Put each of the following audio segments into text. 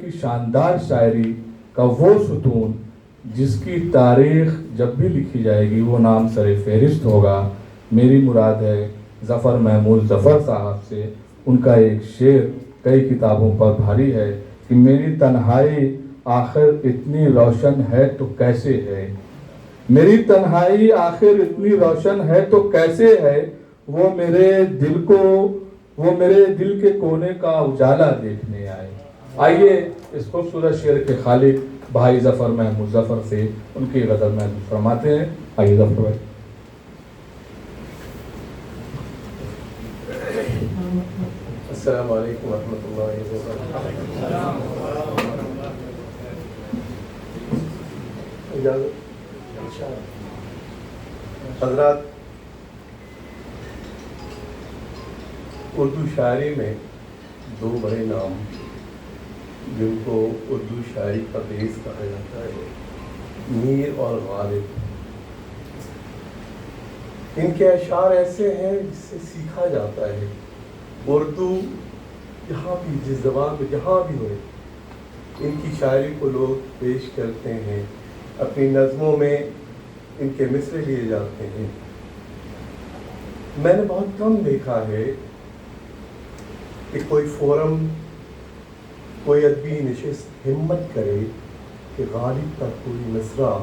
کی شاندار شاعری کا وہ ستون جس کی تاریخ جب بھی لکھی جائے گی وہ نام سر فہرست ہوگا. میری مراد ہے ظفر محمود ظفر صاحب سے. ان کا ایک شعر کئی کتابوں پر بھاری ہے کہ میری تنہائی آخر اتنی روشن ہے تو کیسے ہے. میری تنہائی آخر اتنی روشن ہے تو کیسے ہے. وہ میرے دل کے کونے کا اجالا دیکھنے آئے. آئیے اس خوبصورت شعر کے خالق بھائی ظفر محمود ظفر سے ان کی غزل محسوس فرماتے ہیں. آئیے ظفر بھائی. السلام علیکم ورحمۃ اللہ وبرکاتہ. حضرات، اردو شاعری میں دو بڑے نام جن کو اردو شاعری کا بیس کہا جاتا ہے، میر اور غالب. ان کے اشعار ایسے ہیں جس سے سیکھا جاتا ہے. اردو جہاں بھی جس زبان میں جہاں بھی ہوئے ان کی شاعری کو لوگ پیش کرتے ہیں. اپنی نظموں میں ان کے مصرے لیے جاتے ہیں. میں نے بہت کم دیکھا ہے کہ کوئی فورم، کوئی ادبی نشست ہمت کرے کہ غالب کا کوئی مصرع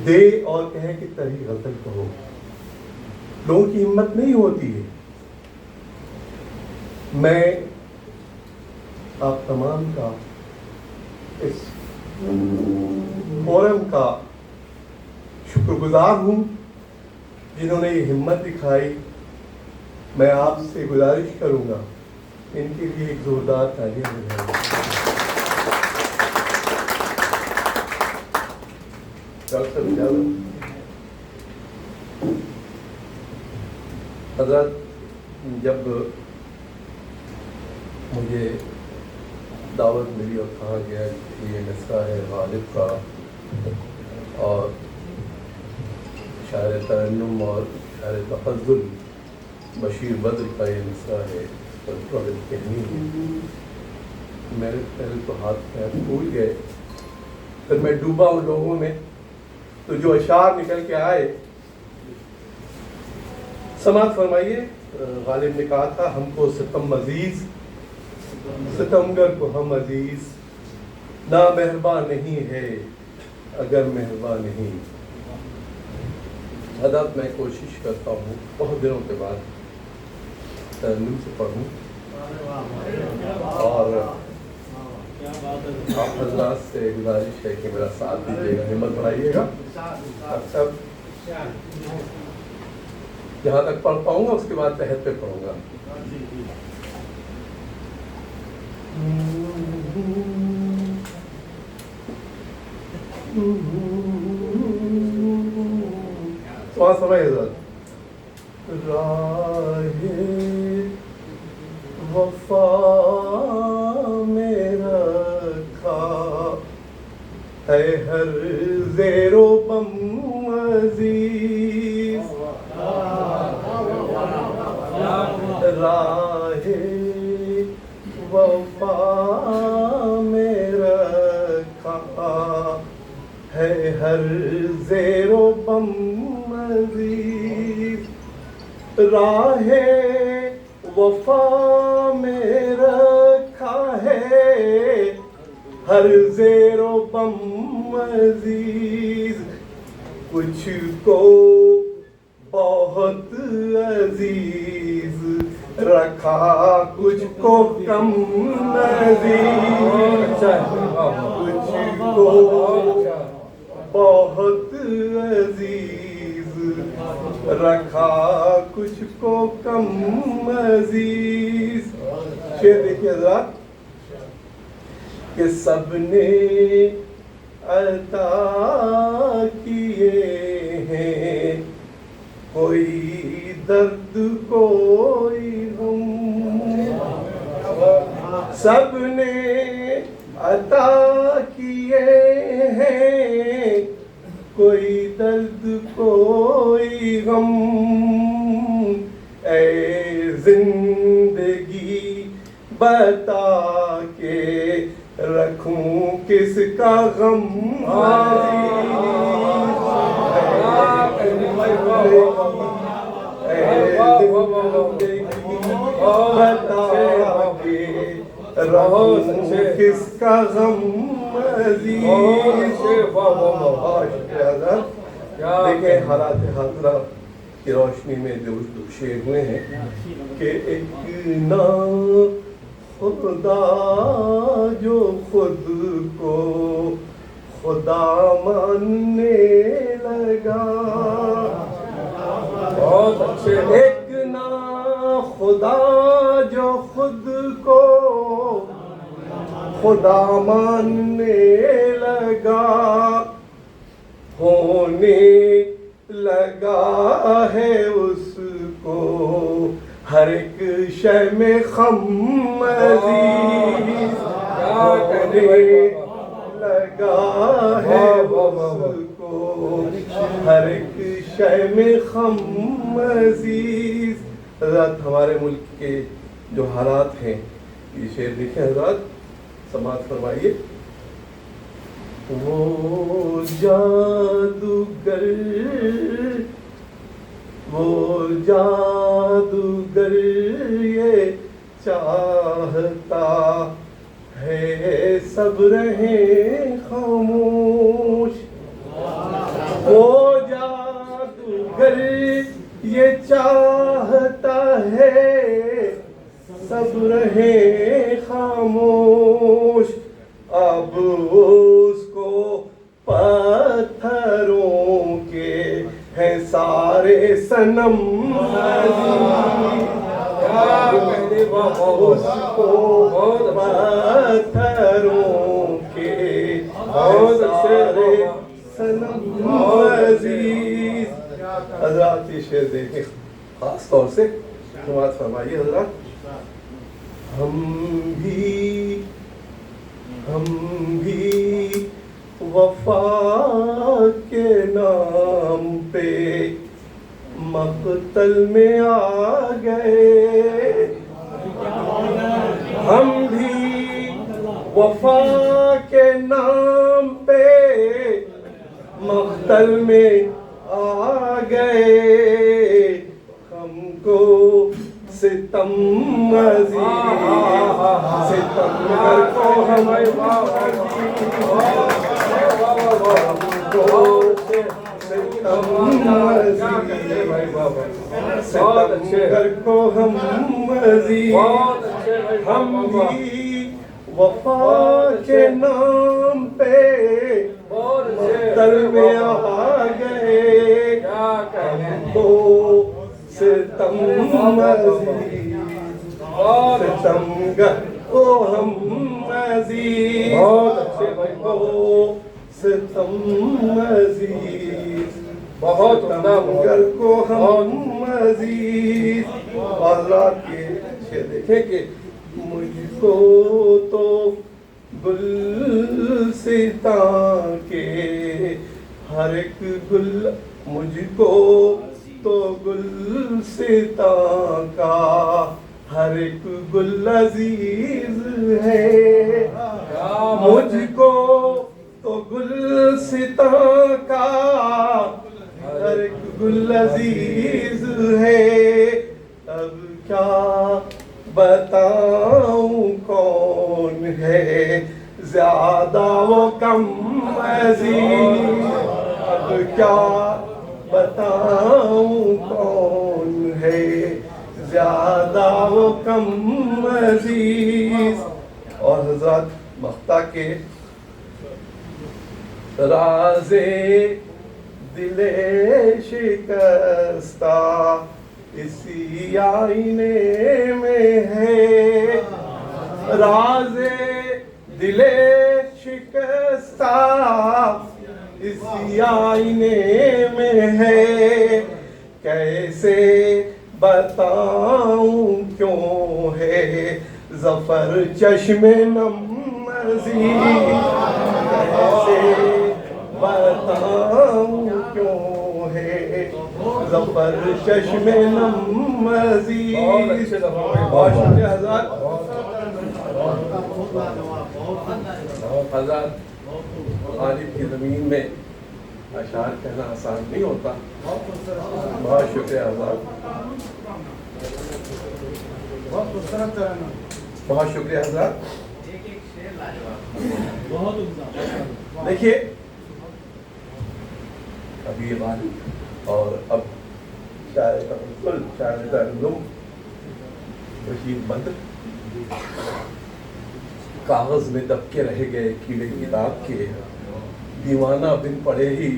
دے اور کہے کہ تری غزل کہو. لوگوں کی ہمت نہیں ہوتی ہے. میں آپ تمام کا، اس فورم کا شکر گزار ہوں جنہوں نے یہ ہمت دکھائی. میں آپ سے گزارش کروں گا ان کے لیے ایک زوردار تالیاں بجائیں. حضرت، جب مجھے دعوت ملی اور کہا گیا کہ یہ مصرع ہے غالب کا اور شاعر ترنم اور شاعر تفضل بشیر بدر کا یہ مصرع ہے کہنی ہے، میرے پہلے تو ہاتھ پیر پھول گئے. پھر میں ڈوبا ان لوگوں میں تو جو اشعار نکل کے آئے. سماعت فرمائیے. غالب نے کہا تھا ہم کو ستم عزیز، ستمگر کو ہم عزیز، نا مہربان نہیں ہے اگر مہربان نہیں. حضرت، میں کوشش کرتا ہوں بہت دنوں کے بعد ترنم سے پڑھوں اور آپ حضرات سے گزارش ہے کہ میرا ساتھ دیجیے گا، ہمت بڑھائیے گا. سب جہاں تک پڑھ پاؤں گا اس کے بعد تحت پہ پڑھوں گا. سوال سمجھے ذرا. راہ وفا میں رکھا ہے ہر زیر و بم عزیز. راہ وفا میں رکھا ہے ہر زیر و بم عزیز. راہ وفا میں رکھا ہے ہر زیر و بم عزیز. کچھ کو بہت عزیز رکھا کچھ کو کم عزیز. کچھ کو بہت عزیز رکھا کچھ کو کم عزیز. شعر دیکھیے حضرات کہ سب نے عطا کیے ہیں کوئی درد کوئی غم. سب نے عطا کیے ہیں کوئی درد کوئی غم. اے زندگی بتا کے رکھوں کس کا غم بتا کے رکھوں کس کا غم دیکھیں حالات حاضرہ کی روشنی میں جو شعر ہوئے ہیں کہ ایک نا خدا جو خود کو خدا ماننے لگا، بہت اچھے، ایک نا خدا جو خود کو خدا ماننے لگا، ہونے لگا ہے اس کو ہر ایک شے میں خم عزیز، ہونے لگا ہے اس کو ہر ایک شے میں خم عزیز۔ حضرات ہمارے ملک کے جو حالات ہیں، یہ شعر دیکھیں حضرات، سماعت فرمائیے۔ وہ جادوگر یہ چاہتا ہے سب رہیں خاموش، وہ جادوگر یہ چاہتا ہے سب رہیں خاموش، اب اس کو پتھروں کے ہیں سارے صنم اس کو پتھروں کے سارے صنم عزیز۔ حضرات یہ شعر دیکھیں خاص طور سے، سماعت فرمائیے حضرات۔ ہم بھی وفا کے نام پہ مقتل میں آ گئے، ہم بھی وفا کے نام پہ مقتل میں آ گئے، ہم کو ستم عزیز ستمگر کو ہمیں ستمگر کو ہم عزیز، ہم بھی وفا کے نام پہ مقتل میں آ گئے، ہم کو ستم عزیز ستمگر کو ہم عزیز، ستم عزیز ستمگر کو ہم عزیز۔ حضرات یہ شعر دیکھیں کہ مجھ کو تو گلستاں کے ہر ایک گل، مجھ کو تو گلستاں کا ہر ایک گل عزیز ہے، مجھ کو تو گلستاں کا ہر ایک گل عزیز ہے، اب کیا بتاؤں کون ہے زیادہ و کم عزیز، اب کیا بتاؤں کون ہے زیادہ و کم عزیز۔ اور حضرات مقطع کے رازے دل شکستہ اسی آئینے میں ہے، رازے دل شکستہ اسی آئینے میں ہے، کیسے بتاؤں کیوں ہے ظفر چشم نم عزیز، کیسے بتاؤں کیوں ہے ظفر چشم نم عزیز۔ بہت شکریہ حضرات۔ حضرات غالب کی زمین میں اشعار کہنا آسان نہیں ہوتا. بہت شکریہ حضرات, بہت شکریہ حضرات. دیکھیے ابھی غالب اور اب شاعر کا بالکل شاعر تعلم رشید بدر کاغذ میں دب کے رہ گئے کیڑے کتاب کے, دیوانہ بن پڑھے ہی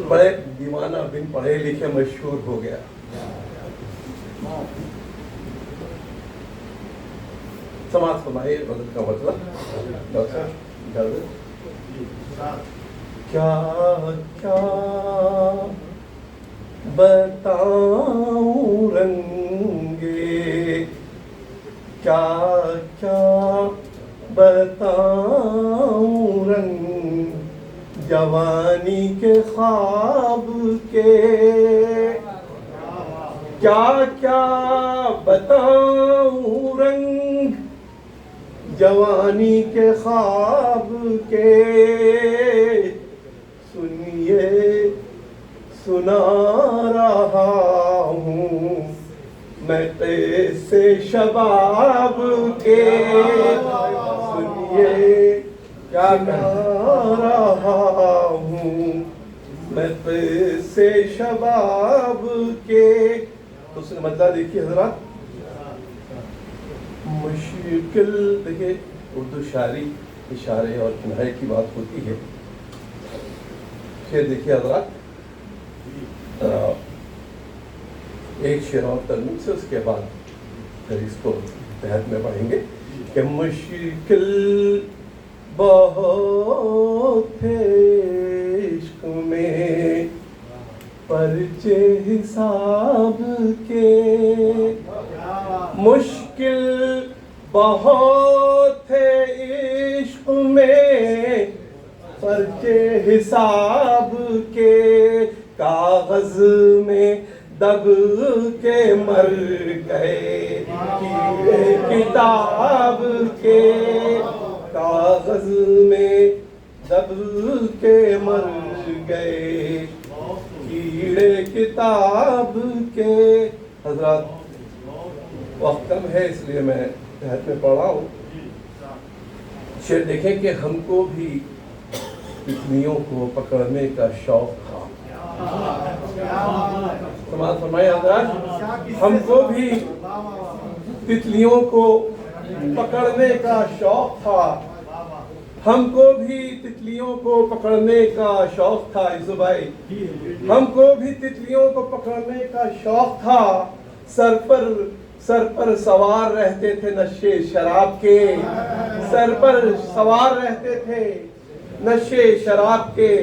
بڑے دیوانہ بن پڑھے لکھے مشہور ہو گیا. سماعت فرمائیے غلط کا مطلب. ڈاکٹر کیا کیا بتاؤں رنگے, کیا کیا بتاؤں رنگ جوانی کے خواب کے, کیا کیا بتاؤں رنگ جوانی کے خواب کے, سنیے سنا رہا ہوں میں قصے شباب کے, سنیے کیا سنا رہا ہوں میں قصے شباب کے. تو اس نے مطلب دیکھیے حضرات, مشکل دیکھیے اردو شاعری اشارے اور کنایے کی بات ہوتی ہے. شعر دیکھیے حضرات, ایک شعر اور ترمیم سے اس کے بعد پھر اس کو تحت میں پڑھیں گے کہ مشکل بہت تھے عشق میں پرچے حساب کے, مشکل بہت تھے عشق میں پرچے حساب کے, کاغذ میں دب کے مر گئے کیڑے کتاب کے, کاغذ میں دب کے مر گئے کیڑے کتاب کے. حضرات وقت کم ہے اس لیے میں تحت میں پڑھ رہا ہوں. شعر دیکھیں کہ ہم کو بھی تتلیوں کو پکڑنے کا شوق تھا. سماعت فرمائے حضرات, ہم کو بھی تتلیوں کو پکڑنے کا شوق تھا, ہم کو بھی تتلیوں کو پکڑنے کا شوق تھا. یوسف بھائی, ہم کو بھی تتلیوں کو پکڑنے کا شوق تھا, سر پر سوار رہتے تھے نشے شراب کے, سر پر سوار رہتے تھے نشے شراب کے.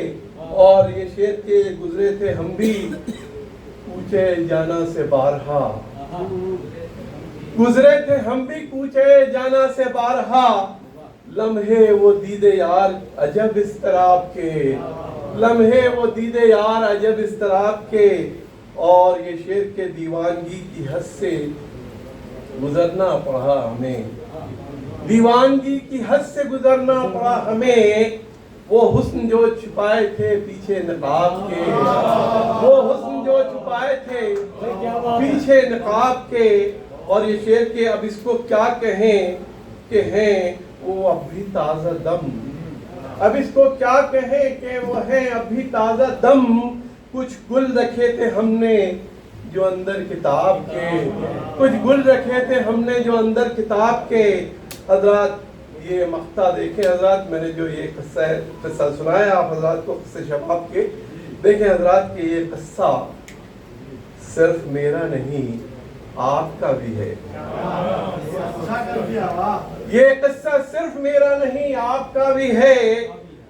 اور یہ شعر کے گزرے تھے ہم بھی کوچے جانا سے بارہا, گزرے تھے ہم بھی کوچے جانا سے بارہا, لمحے وہ دیدے یار عجب اضطراب کے, لمحے وہ دیدے یار عجب اضطراب کے. اور یہ شعر کے دیوانگی کی حد سے گزرنا پڑا ہمیں, دیوانگی کی حد سے گزرنا پڑا ہمیں. وہ حسن جو چھپائے تھے پیچھے نقاب کے, وہ حسن جو چھپائے تھے پیچھے نقاب کے. اور یہ شعر کے اب اس کو کیا کہیں کہ ہیں وہ اب بھی تازہ دم, اب اس کو کیا کہیں کہ وہ ہیں اب بھی تازہ دم. کچھ گل رکھے تھے ہم نے جو اندر کتاب کے, کچھ گل رکھے تھے ہم نے جو اندر کتاب کے. حضرات یہ مقطع دیکھیں حضرات, میں نے جو یہ قصہ سنایا آپ حضرات کو قصے شباب کے, دیکھیں حضرات کہ یہ قصہ صرف میرا نہیں آپ کا بھی ہے. یہ قصہ صرف میرا نہیں آپ کا بھی ہے.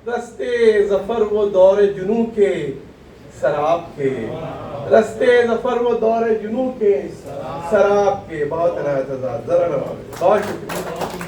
رستے ظفر وہ دور جنوں کے سراب کے, رستے ظفر وہ دور جنوں کے سراب کے. بہت عنایت حضرات, ذرا نوازیں. بہت شکریہ.